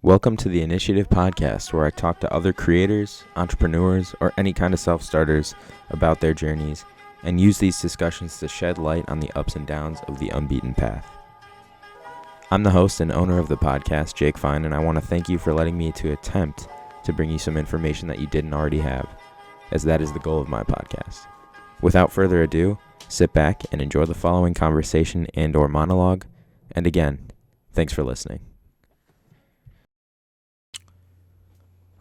Welcome to the Initiative Podcast, where I talk to other creators, entrepreneurs, or any kind of self-starters about their journeys and use these discussions to shed light on the ups and downs of the unbeaten path. I'm the host and owner of the podcast, Jake Fine, and I want to thank you for letting me to attempt to bring you some information that you didn't already have, as that is the goal of my podcast. Without further ado, sit back and enjoy the following conversation and/or monologue. And again, thanks for listening.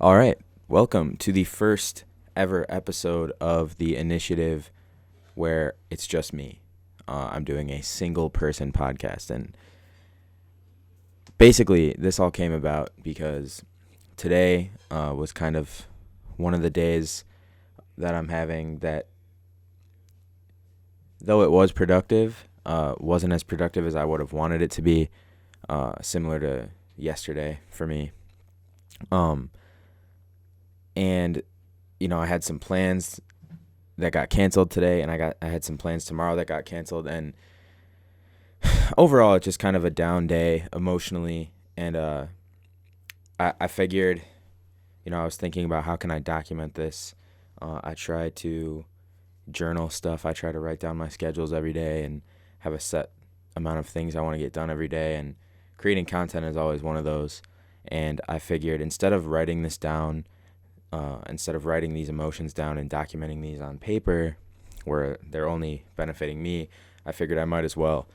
All right, welcome to the first ever episode of the Initiative where it's just me. I'm doing a single person podcast, and basically this all came about because today was kind of one of the days that I'm having that, though it was productive, wasn't as productive as I would have wanted it to be, similar to yesterday for me. And, I had some plans that got canceled today, and I had some plans tomorrow that got canceled. And overall, it's just kind of a down day emotionally. And I figured, I was thinking about how can I document this. I try to journal stuff. I try to write down my schedules every day and have a set amount of things I want to get done every day. And creating content is always one of those. And I figured instead of writing this down, instead of writing these emotions down and documenting these on paper where they're only benefiting me, I figured I might as well,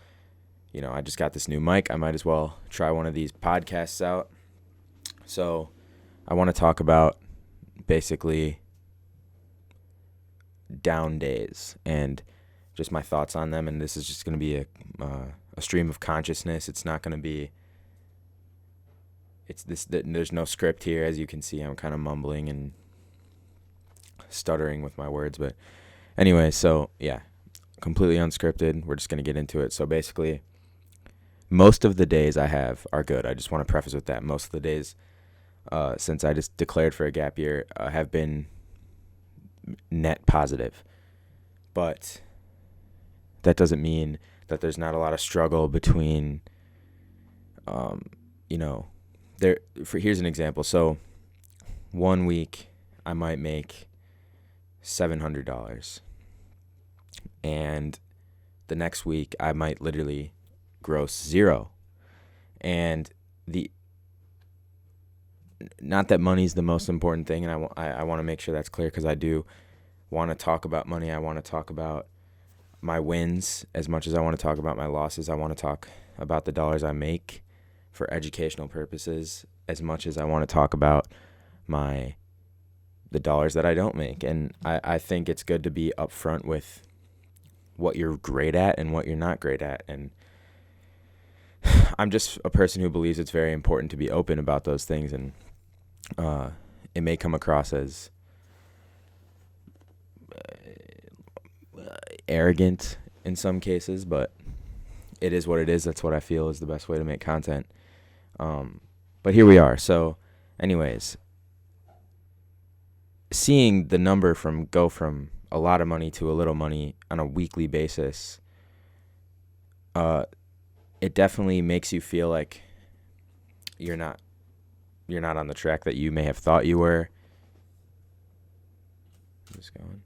I just got this new mic. I might as well try one of these podcasts out. So I want to talk about basically down days and just my thoughts on them. And this is just going to be a stream of consciousness. It's not going to be there's no script here. As you can see, I'm kind of mumbling and stuttering with my words. But anyway, so yeah, completely unscripted. We're just going to get into it. So basically, most of the days I have are good. I just want to preface with that. Most of the days since I just declared for a gap year have been net positive. But that doesn't mean that there's not a lot of struggle between, here's an example. So 1 week I might make $700, and the next week I might literally gross zero. And not that money's the most important thing, and I want to make sure that's clear, because I do want to talk about money. I want to talk about my wins as much as I want to talk about my losses. I want to talk about the dollars I make for educational purposes as much as I want to talk about the dollars that I don't make. And I think it's good to be upfront with what you're great at and what you're not great at. And I'm just a person who believes it's very important to be open about those things. And it may come across as arrogant in some cases, but it is what it is. That's what I feel is the best way to make content. But here we are. So anyways, seeing the number go from a lot of money to a little money on a weekly basis, it definitely makes you feel like you're not on the track that you may have thought you were. Just going.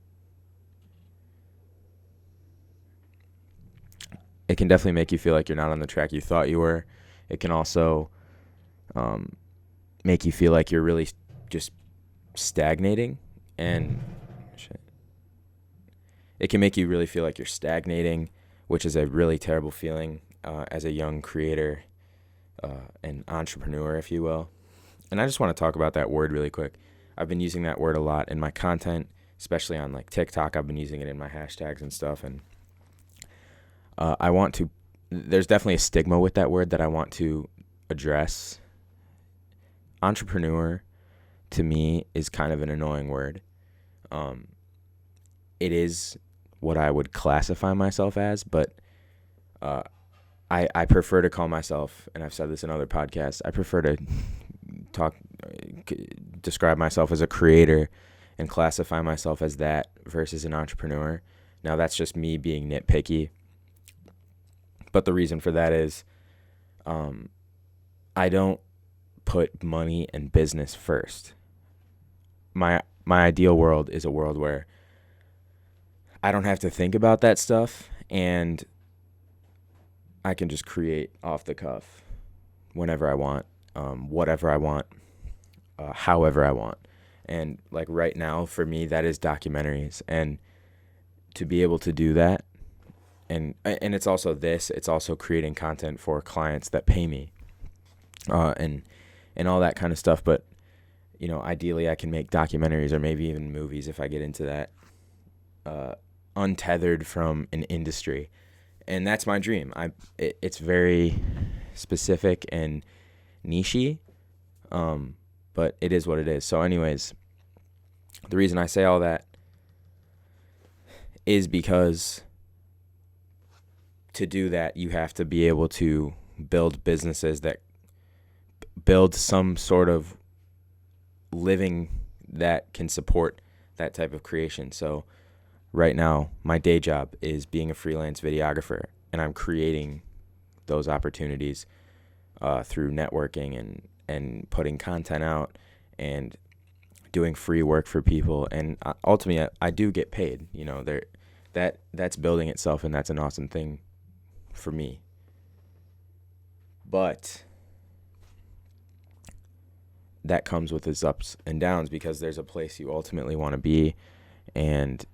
It can definitely make you feel like you're not on the track you thought you were. It can also make you feel like you're really just stagnating, and it can make you really feel like you're stagnating, which is a really terrible feeling as a young creator, an entrepreneur, if you will. And I just want to talk about that word really quick. I've been using that word a lot in my content, especially on like TikTok. I've been using it in my hashtags and stuff, and there's definitely a stigma with that word that I want to address. Entrepreneur, to me, is kind of an annoying word. It is what I would classify myself as, but I prefer to call myself, and I've said this in other podcasts, I prefer to describe myself as a creator and classify myself as that versus an entrepreneur. Now, that's just me being nitpicky. But the reason for that is I don't put money and business first. My ideal world is a world where I don't have to think about that stuff and I can just create off the cuff whenever I want, whatever I want, however I want. And like right now for me, that is documentaries. And to be able to do that, and it's also it's also creating content for clients that pay me, and all that kind of stuff. But ideally I can make documentaries or maybe even movies if I get into that, untethered from an industry. And that's my dream. It's very specific and niche-y, but it is what it is. So anyways, the reason I say all that is because to do that, you have to be able to build businesses that build some sort of living that can support that type of creation. So right now, my day job is being a freelance videographer, and I'm creating those opportunities through networking and putting content out and doing free work for people. And ultimately, I do get paid. That's building itself, and that's an awesome thing for me. But that comes with its ups and downs because there's a place you ultimately want to be, and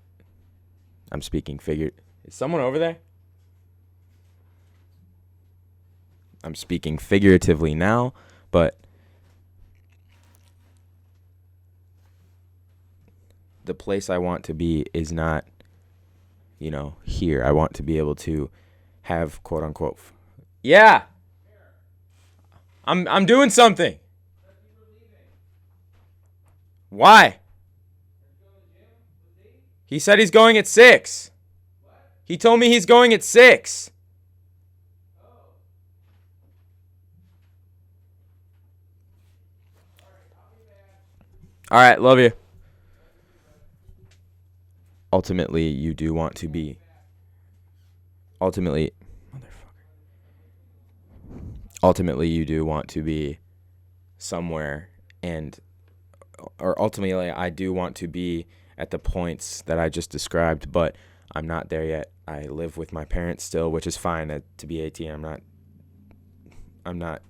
I'm speaking Is someone over there? I'm speaking figuratively now, but the place I want to be is not, here. I want to be able to have quote unquote. Yeah. I'm doing something. Why? He said he's going at 6. He told me he's going at 6. All right, love you. Ultimately, you do want to be. Ultimately, you do want to be somewhere, or ultimately, I do want to be at the points that I just described, but I'm not there yet. I live with my parents still, which is fine. To be 18, I'm not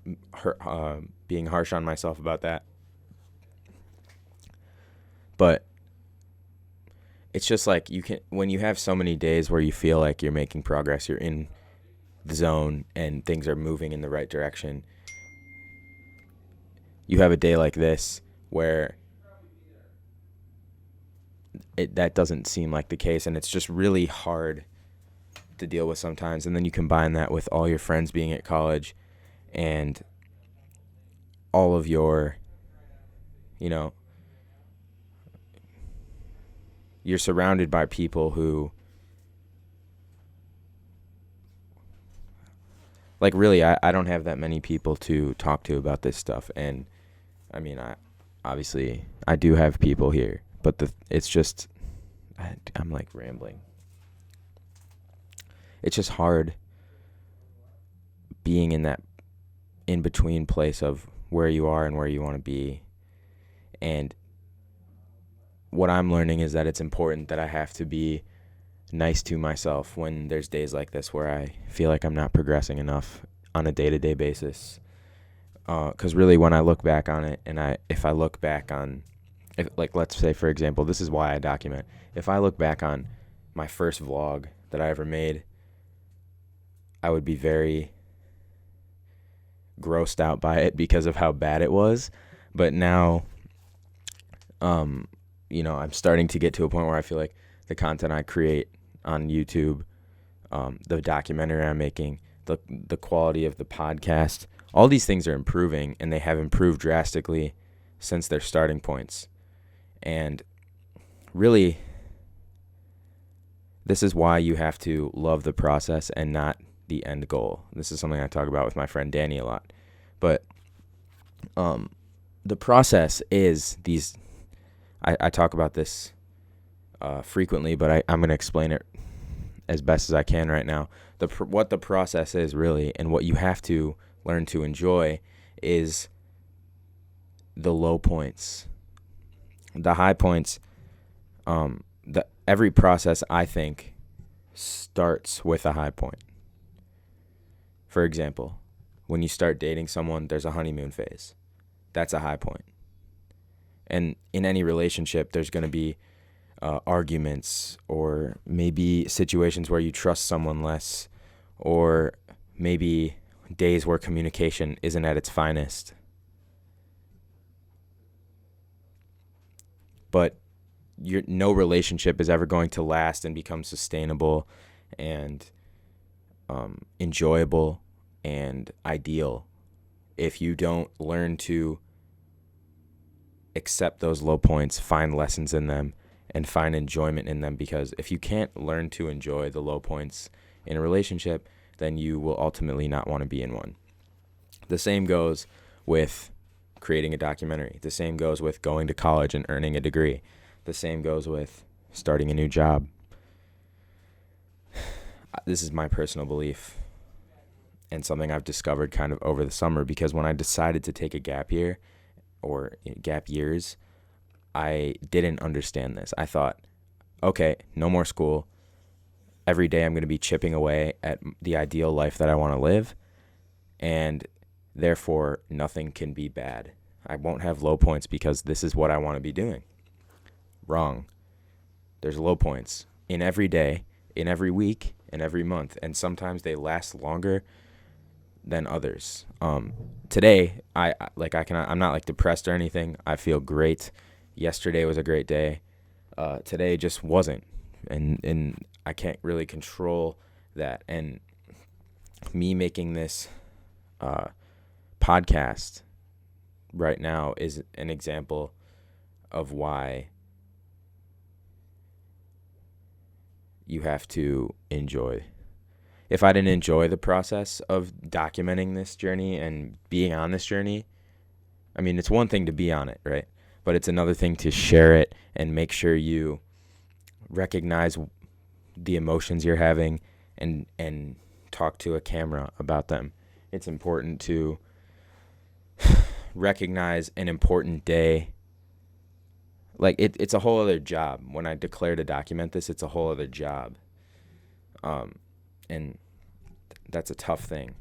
being harsh on myself about that. But it's just like when you have so many days where you feel like you're making progress, you're in the zone and things are moving in the right direction. You have a day like this where that doesn't seem like the case, and it's just really hard to deal with sometimes. And then you combine that with all your friends being at college and all of your, you're surrounded by people who, like, really, I don't have that many people to talk to about this stuff. And I mean, obviously I do have people here, but it's just, I'm like rambling. It's just hard being in that in-between place of where you are and where you want to be. And what I'm learning is that it's important that I have to be nice to myself when there's days like this where I feel like I'm not progressing enough on a day-to-day basis. Because really, when I look back on it, and if I look back on, let's say, for example, this is why I document. If I look back on my first vlog that I ever made, I would be very grossed out by it because of how bad it was. But now, I'm starting to get to a point where I feel like the content I create on YouTube, the documentary I'm making, the quality of the podcast, all these things are improving, and they have improved drastically since their starting points. And really, this is why you have to love the process and not the end goal. This is something I talk about with my friend Danny a lot. But the process is these. I talk about this frequently, but I'm going to explain it as best as I can right now. What the process is really, and what you have to learn to enjoy, is the low points. The high points, every process, I think, starts with a high point. For example, when you start dating someone, there's a honeymoon phase. That's a high point. And in any relationship, there's going to be arguments, or maybe situations where you trust someone less, or maybe days where communication isn't at its finest. But no relationship is ever going to last and become sustainable and enjoyable and ideal if you don't learn to accept those low points, find lessons in them, and find enjoyment in them. Because if you can't learn to enjoy the low points in a relationship, then you will ultimately not want to be in one. The same goes with creating a documentary. The same goes with going to college and earning a degree. The same goes with starting a new job. This is my personal belief and something I've discovered kind of over the summer, because when I decided to take a gap year or gap years, I didn't understand this. I thought, okay, no more school. Every day I'm going to be chipping away at the ideal life that I want to live, and therefore nothing can be bad. I won't have low points because this is what I want to be doing. Wrong. There's low points in every day, in every week, in every month, and sometimes they last longer than others. Today, I'm not like depressed or anything. I feel great. Yesterday was a great day. Today just wasn't, and I can't really control that. And me making this podcast right now is an example of why you have to enjoy. If I didn't enjoy the process of documenting this journey and being on this journey, I mean, it's one thing to be on it, right? But it's another thing to share it and make sure you recognize the emotions you're having and talk to a camera about them. It's important to recognize an important day. Like it's a whole other job. When I declare to document this, it's a whole other job. And that's a tough thing.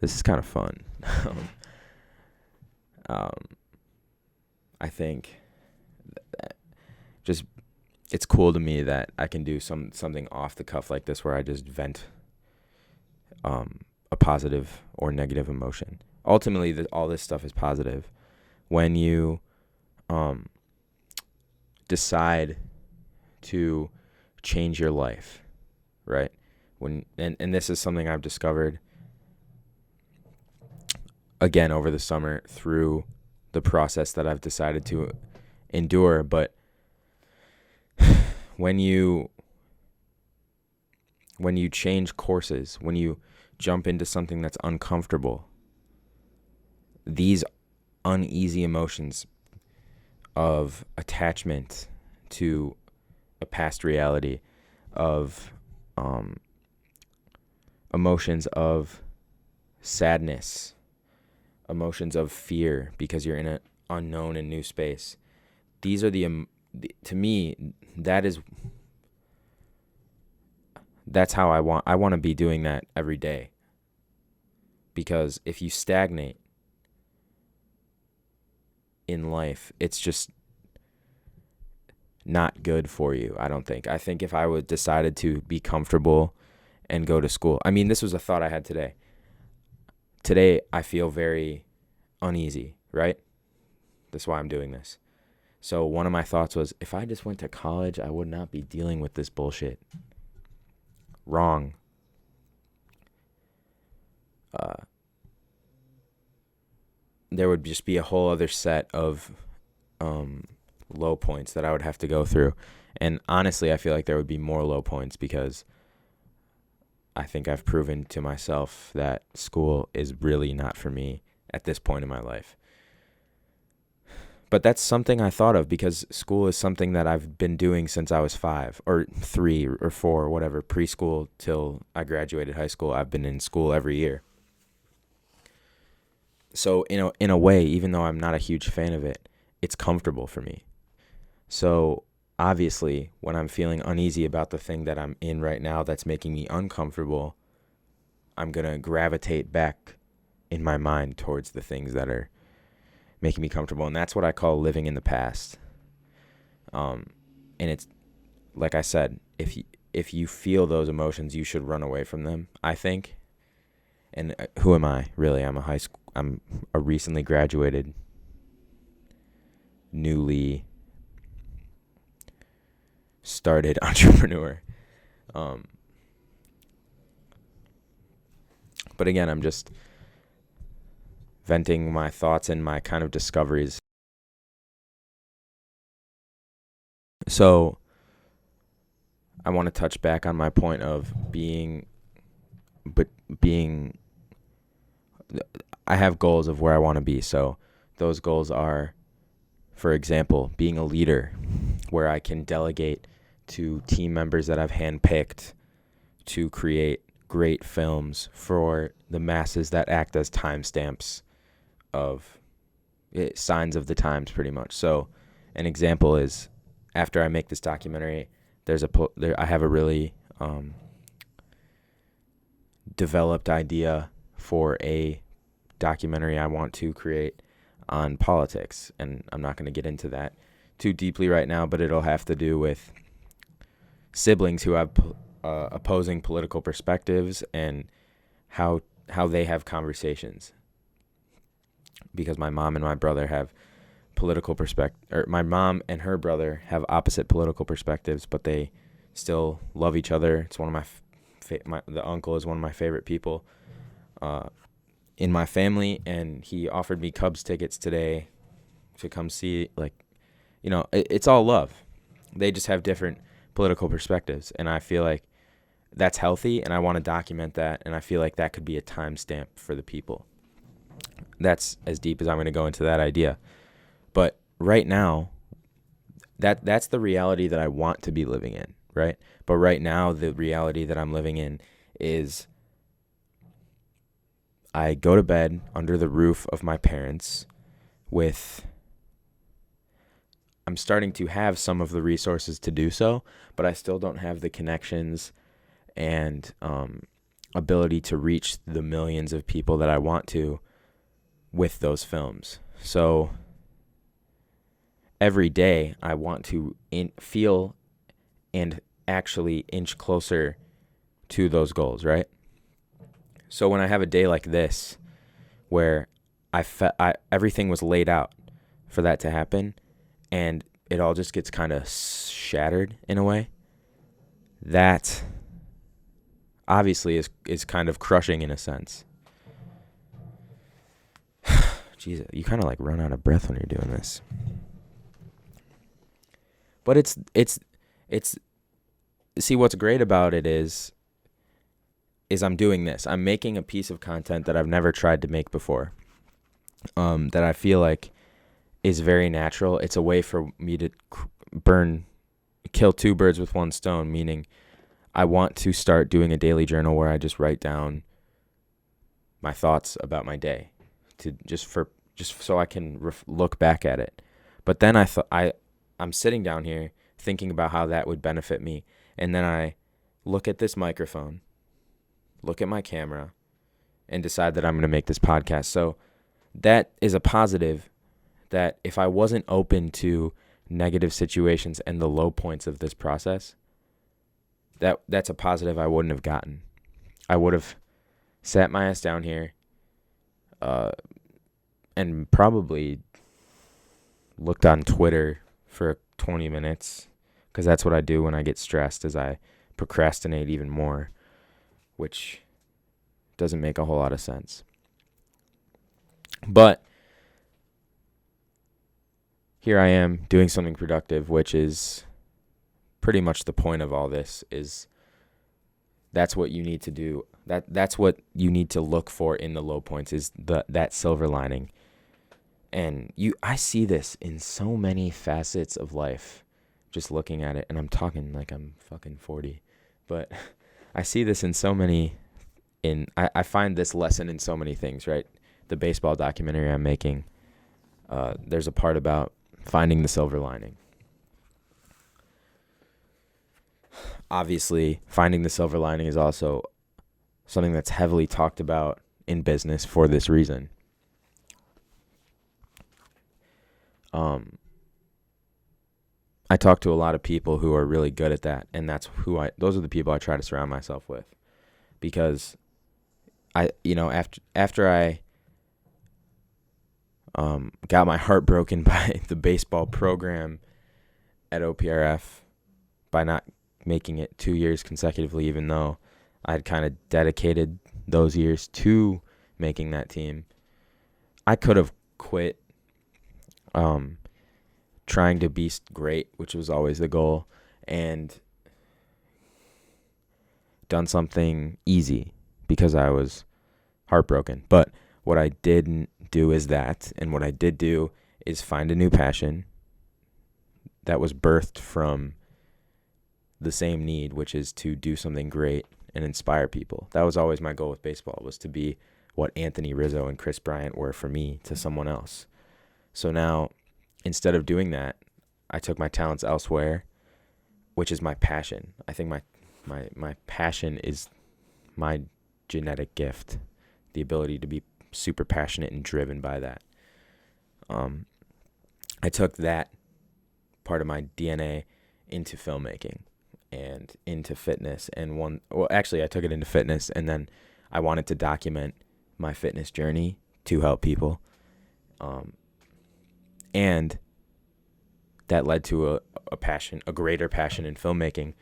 This is kind of fun. I think that just it's cool to me that I can do something off the cuff like this, where I just vent a positive or negative emotion. Ultimately, all this stuff is positive. When you decide to change your life, right? And this is something I've discovered again over the summer through the process that I've decided to endure. But when you change courses, when you jump into something that's uncomfortable, these uneasy emotions of attachment to a past reality, of emotions of sadness, emotions of fear because you're in an unknown and new space. These are to me, that's how I want to be doing that every day. Because if you stagnate in life, it's just not good for you, I don't think. I think if I would decided to be comfortable and go to school. I mean, this was a thought I had today. Today, I feel very uneasy, right? That's why I'm doing this. So one of my thoughts was, if I just went to college, I would not be dealing with this bullshit. Wrong. There would just be a whole other set of low points that I would have to go through. And honestly, I feel like there would be more low points because I think I've proven to myself that school is really not for me at this point in my life. But that's something I thought of because school is something that I've been doing since I was 5 or 3 or 4 or whatever, preschool till I graduated high school. I've been in school every year. So in a way, even though I'm not a huge fan of it, it's comfortable for me. So obviously, when I'm feeling uneasy about the thing that I'm in right now that's making me uncomfortable, I'm going to gravitate back in my mind towards the things that are making me comfortable. And that's what I call living in the past. And it's, like I said, if you feel those emotions, you should run away from them, I think. And who am I, really? I'm a recently graduated, newly started entrepreneur. But again, I'm just venting my thoughts and my kind of discoveries. So I want to touch back on my point of I have goals of where I want to be. So those goals are, for example, being a leader where I can delegate to team members that I've handpicked to create great films for the masses that act as timestamps of signs of the times, pretty much. So an example is, after I make this documentary, I have a really developed idea for a documentary I want to create on politics, and I'm not going to get into that too deeply right now, but it'll have to do with siblings who have opposing political perspectives and how they have conversations. Because my mom and my brother have my mom and her brother have opposite political perspectives, but they still love each other. It's one of the uncle is one of my favorite people in my family, and he offered me Cubs tickets today to come see. It's all love. They just have different political perspectives, and I feel like that's healthy, and I want to document that, and I feel like that could be a timestamp for the people. That's as deep as I'm going to go into that idea. But right now, that's the reality that I want to be living in, right? But right now, the reality that I'm living in is I go to bed under the roof of my parents I'm starting to have some of the resources to do so, but I still don't have the connections and ability to reach the millions of people that I want to with those films. So every day I want to feel and actually inch closer to those goals, right? So when I have a day like this where everything was laid out for that to happen, and it all just gets kind of shattered in a way, that obviously is kind of crushing in a sense. Jesus, you kind of like run out of breath when you're doing this. But it's see, what's great about it is I'm doing this. I'm making a piece of content that I've never tried to make before. That I feel like is very natural. It's a way for me to kill two birds with one stone, meaning I want to start doing a daily journal where I just write down my thoughts about my day, just so I can look back at it. But then I'm sitting down here thinking about how that would benefit me, and then I look at this microphone, look at my camera, and decide that I'm going to make this podcast. So that is a positive, that if I wasn't open to negative situations and the low points of this process, that's a positive I wouldn't have gotten. I would have sat my ass down here and probably looked on Twitter for 20 minutes, because that's what I do when I get stressed, is I procrastinate even more, which doesn't make a whole lot of sense. But here I am doing something productive, which is pretty much the point of all this. Is that's what you need to do. That's what you need to look for in the low points, is that silver lining. And I see this in so many facets of life, just looking at it. And I'm talking like I'm fucking 40, but I see this in so many. I find this lesson in so many things. Right, the baseball documentary I'm making. There's a part about finding the silver lining. Obviously, finding the silver lining is also something that's heavily talked about in business for this reason. I talk to a lot of people who are really good at that, and those are the people I try to surround myself with, because after I got my heart broken by the baseball program at OPRF by not making it 2 years consecutively, even though I had kind of dedicated those years to making that team. I could have quit trying to be great, which was always the goal, and done something easy because I was heartbroken. But what I didn't do is that, and what I did do is find a new passion that was birthed from the same need, which is to do something great and inspire people. That was always my goal with baseball, was to be what Anthony Rizzo and Chris Bryant were for me to someone else. So now, instead of doing that, I took my talents elsewhere, which is my passion. I think my passion is my genetic gift, the ability to be super passionate and driven by that. I took that part of my DNA into filmmaking and into fitness, and I took it into fitness, and then I wanted to document my fitness journey to help people. And that led to a greater passion in filmmaking,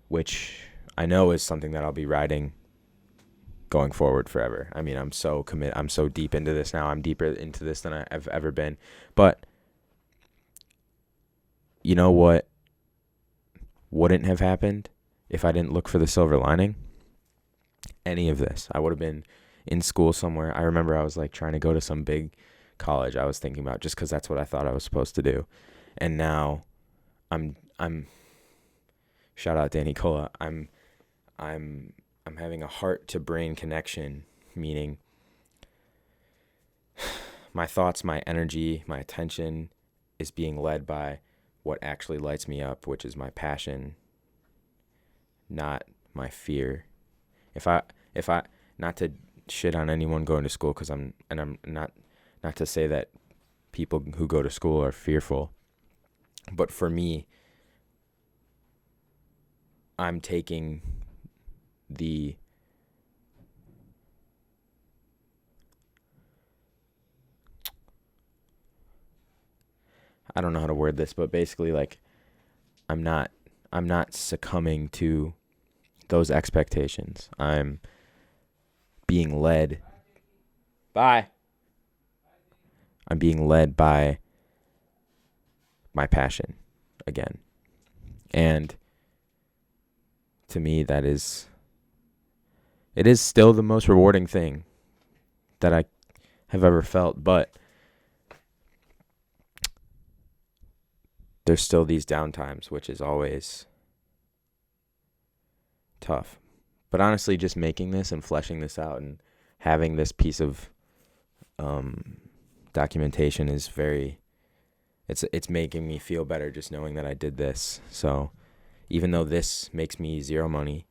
which I know is something that I'll be riding going forward forever. I mean, I'm so committed. I'm so deep into this now. I'm deeper into this than I've ever been. But you know what wouldn't have happened if I didn't look for the silver lining? Any of this. I would have been in school somewhere. I remember I was like trying to go to some big college I was thinking about, just because that's what I thought I was supposed to do. And now I'm shout out Danny Cola. I'm having a heart to brain connection, meaning my thoughts, my energy, my attention is being led by what actually lights me up, which is my passion, not my fear. If I not to shit on anyone going to school, I'm not to say that people who go to school are fearful, but for me, I'm taking I don't know how to word this, but basically, like, I'm not succumbing to those expectations. I'm being led. I'm being led by my passion again. And to me, it is still the most rewarding thing that I have ever felt, but there's still these downtimes, which is always tough. But honestly, just making this and fleshing this out and having this piece of documentation is it's making me feel better just knowing that I did this. So even though this makes me zero money,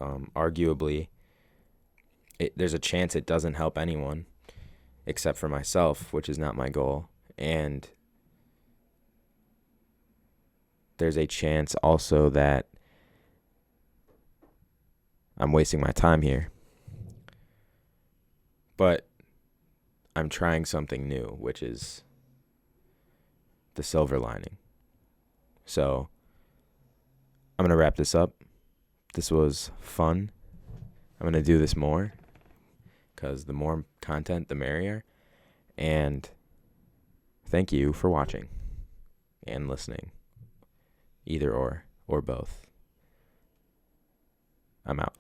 arguably, there's a chance it doesn't help anyone except for myself, which is not my goal. And there's a chance also that I'm wasting my time here. But I'm trying something new, which is the silver lining. So I'm going to wrap this up. This was fun. I'm going to do this more, because the more content, the merrier. And thank you for watching and listening. Either or both. I'm out.